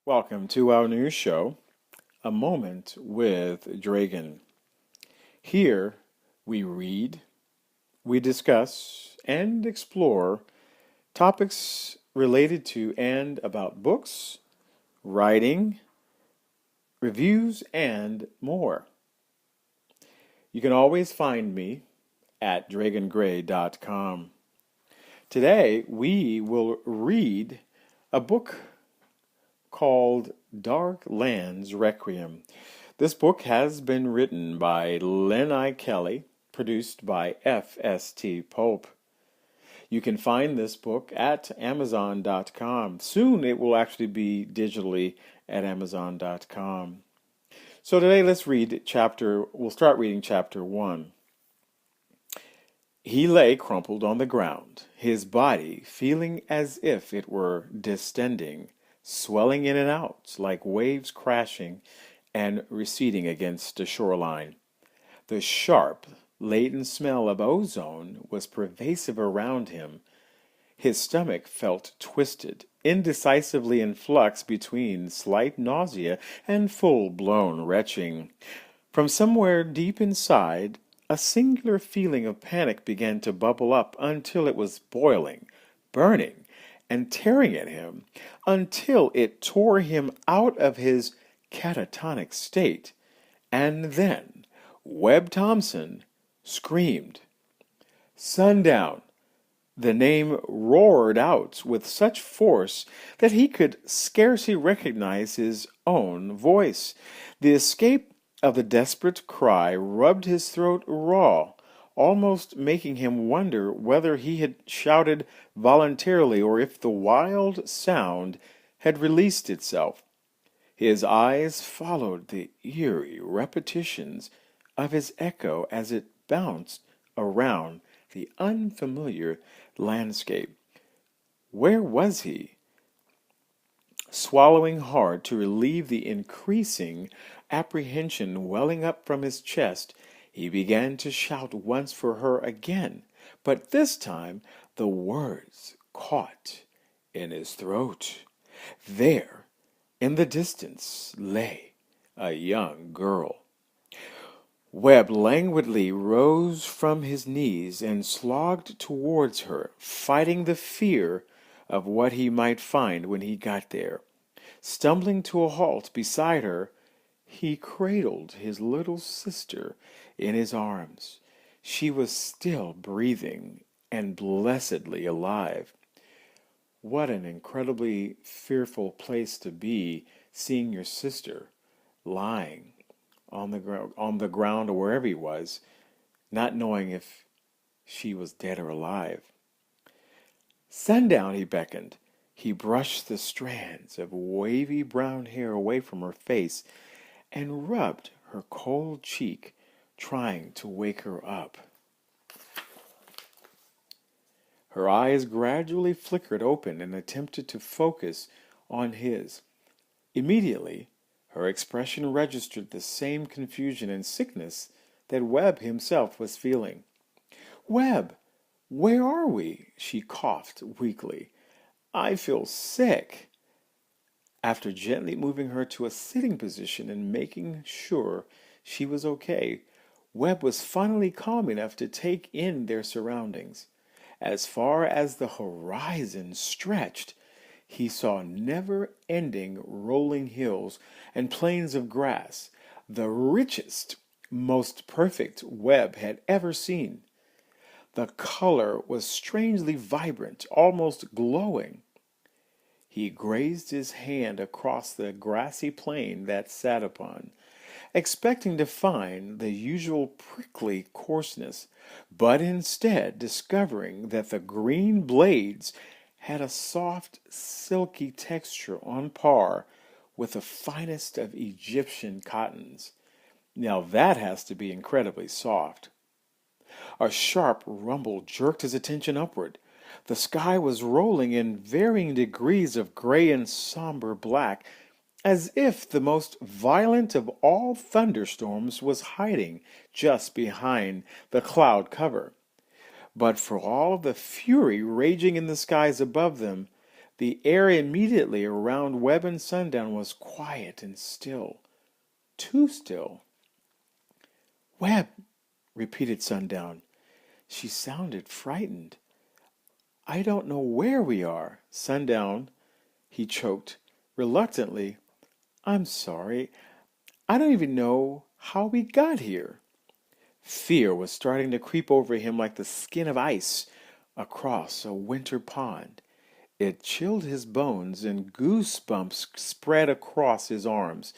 Welcome to our new show, A Moment with Draegon. Here we read, we discuss, and explore topics related to and about books, writing, reviews, and more. You can always find me at dragongray.com. Today we will read a book called DarkLands Requiem. This book has been written by Len I. Kelly, produced by F.S.T. Pope. You can find this book at Amazon.com. Soon it will actually be digitally at Amazon.com. So today we'll start reading chapter 1. He lay crumpled on the ground, his body feeling as if it were distending, swelling in and out like waves crashing and receding against a shoreline. The sharp, latent smell of ozone was pervasive around him. His stomach felt twisted, indecisively in flux between slight nausea and full-blown retching. From somewhere deep inside, a singular feeling of panic began to bubble up until it was boiling, burning, and tearing at him until it tore him out of his catatonic state. And then Webb Thompson screamed. Sundown! The name roared out with such force that he could scarcely recognize his own voice. The escape of the desperate cry rubbed his throat raw, almost making him wonder whether he had shouted voluntarily or if the wild sound had released itself. His eyes followed the eerie repetitions of his echo as it bounced around the unfamiliar landscape. Where was he? Swallowing hard to relieve the increasing apprehension welling up from his chest, he began to shout once for her again, but this time the words caught in his throat. There, in the distance, lay a young girl. Webb languidly rose from his knees and slogged towards her, fighting the fear of what he might find when he got there. Stumbling to a halt beside her, he cradled his little sister in his arms. She was still breathing and blessedly alive. What an incredibly fearful place to be, seeing your sister lying on the ground or wherever he was, not knowing if she was dead or alive. Sundown, he beckoned. He brushed the strands of wavy brown hair away from her face and rubbed her cold cheek, trying to wake her up. Her eyes gradually flickered open and attempted to focus on his. Immediately, her expression registered the same confusion and sickness that Webb himself was feeling. "Webb, where are we?" she coughed weakly. "I feel sick." After gently moving her to a sitting position and making sure she was okay, Webb was finally calm enough to take in their surroundings. As far as the horizon stretched, he saw never-ending rolling hills and plains of grass, the richest, most perfect Webb had ever seen. The color was strangely vibrant, almost glowing. He grazed his hand across the grassy plain that sat upon, expecting to find the usual prickly coarseness, but instead discovering that the green blades had a soft, silky texture on par with the finest of Egyptian cottons. Now that has to be incredibly soft. A sharp rumble jerked his attention upward. The sky was rolling in varying degrees of gray and somber black, as if the most violent of all thunderstorms was hiding just behind the cloud cover. But for all the fury raging in the skies above them, The air immediately around Webb and Sundown was quiet and still. Too still. "Webb," repeated Sundown. She sounded frightened. "I don't know where we are." "Sundown," he choked reluctantly. "I'm sorry. I don't even know how we got here." Fear was starting to creep over him like the skin of ice across a winter pond. It chilled his bones and goosebumps spread across his arms.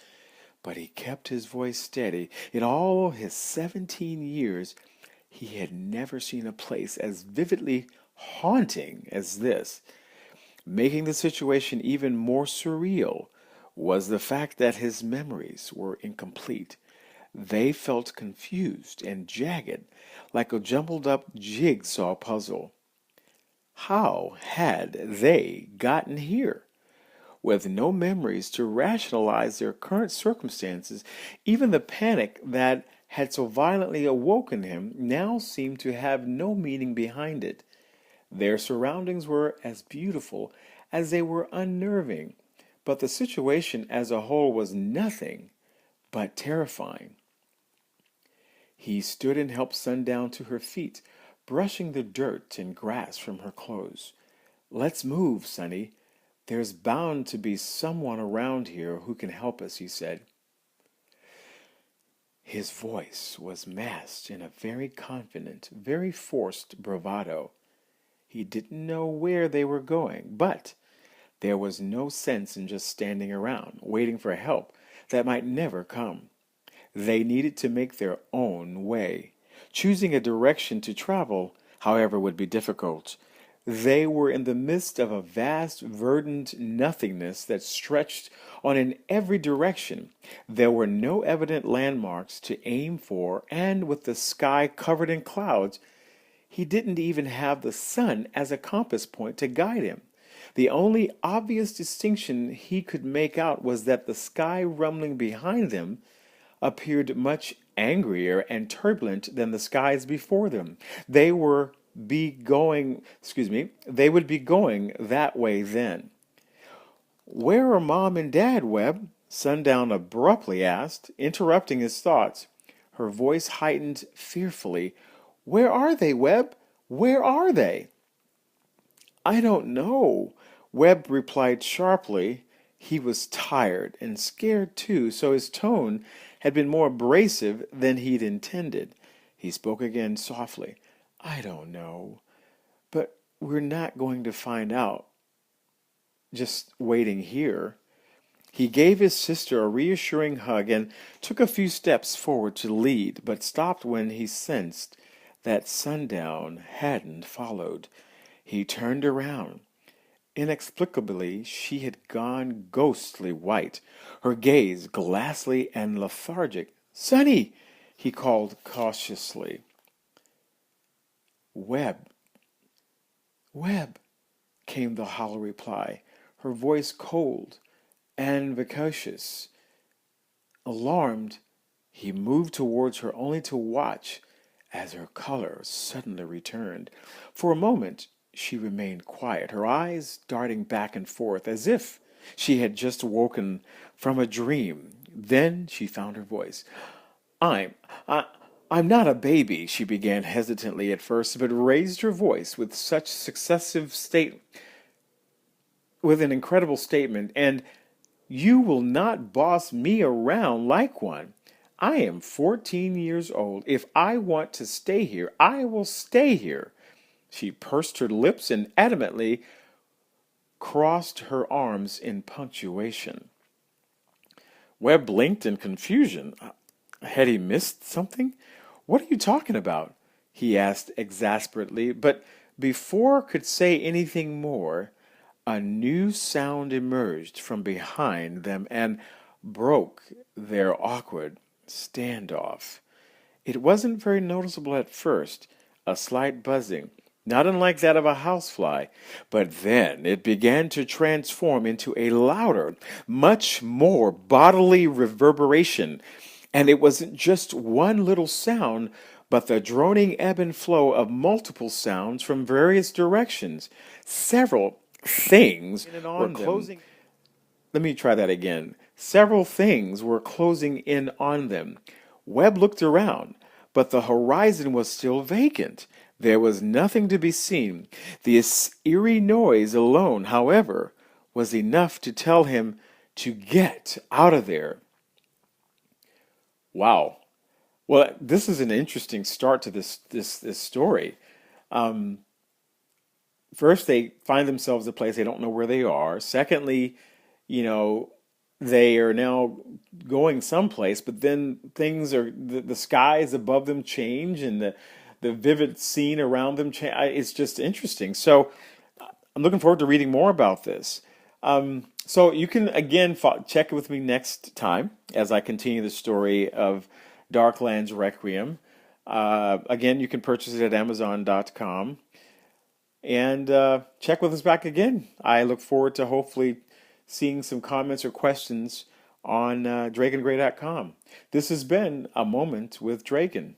But he kept his voice steady. In all his 17 years, he had never seen a place as vividly haunting as this. Making the situation even more surreal was the fact that his memories were incomplete. They felt confused and jagged, like a jumbled up jigsaw puzzle. How had they gotten here? With no memories to rationalize their current circumstances, even the panic that had so violently awoken him now seemed to have no meaning behind it. Their surroundings were as beautiful as they were unnerving, but the situation as a whole was nothing but terrifying. He stood and helped Sundown to her feet, brushing the dirt and grass from her clothes. "Let's move, Sonny. There's bound to be someone around here who can help us," he said. His voice was masked in a very confident, very forced bravado. He didn't know where they were going, but there was no sense in just standing around, waiting for help that might never come. They needed to make their own way. Choosing a direction to travel, however, would be difficult. They were in the midst of a vast, verdant nothingness that stretched on in every direction. There were no evident landmarks to aim for, and with the sky covered in clouds, he didn't even have the sun as a compass point to guide him. The only obvious distinction he could make out was that the sky rumbling behind them appeared much angrier and turbulent than the skies before them. They would be going that way then. "Where are Mom and Dad, Webb?" Sundown abruptly asked, interrupting his thoughts. Her voice heightened fearfully. "Where are they, Webb? Where are they?" "I don't know," Webb replied sharply. He was tired and scared too, so his tone had been more abrasive than he'd intended. He spoke again softly. "I don't know, but we're not going to find out just waiting here." He gave his sister a reassuring hug and took a few steps forward to lead, but stopped when he sensed that Sundown hadn't followed. He turned around. Inexplicably, she had gone ghostly white, her gaze glassy and lethargic. "Sonny!" he called cautiously. "Webb, Webb," came the hollow reply, her voice cold and vicious. Alarmed, he moved towards her only to watch as her color suddenly returned. For a moment, she remained quiet, her eyes darting back and forth as if she had just woken from a dream. Then she found her voice. I'm not a baby," she began hesitantly at first, but raised her voice with with an incredible statement, "and you will not boss me around like one. I am 14 years old. If I want to stay here, I will stay here." She pursed her lips and adamantly crossed her arms in punctuation. Webb blinked in confusion. Had he missed something? "What are you talking about?" he asked exasperately, but before could say anything more, a new sound emerged from behind them and broke their awkward standoff. It wasn't very noticeable at first, a slight buzzing, not unlike that of a housefly, but then it began to transform into a louder, much more bodily reverberation, and it wasn't just one little sound, but the droning ebb and flow of multiple sounds from various directions, several things were closing. Let me try that again. Several things were closing in on them. Webb looked around, but the horizon was still vacant. There was nothing to be seen. This eerie noise alone, however, was enough to tell him to get out of there. Wow. Well, this is an interesting start to this story. Um, First, they find themselves a place they don't know where they are. Secondly, you know, they are now going someplace, but then the skies above them change and the vivid scene around them change. It's just interesting. So I'm looking forward to reading more about this. So you can again check with me next time as I continue the story of DarkLands Requiem. Again, you can purchase it at Amazon.com. And check with us back again. I look forward to hopefully seeing some comments or questions on DragonGray.com. This has been A Moment with Dragon.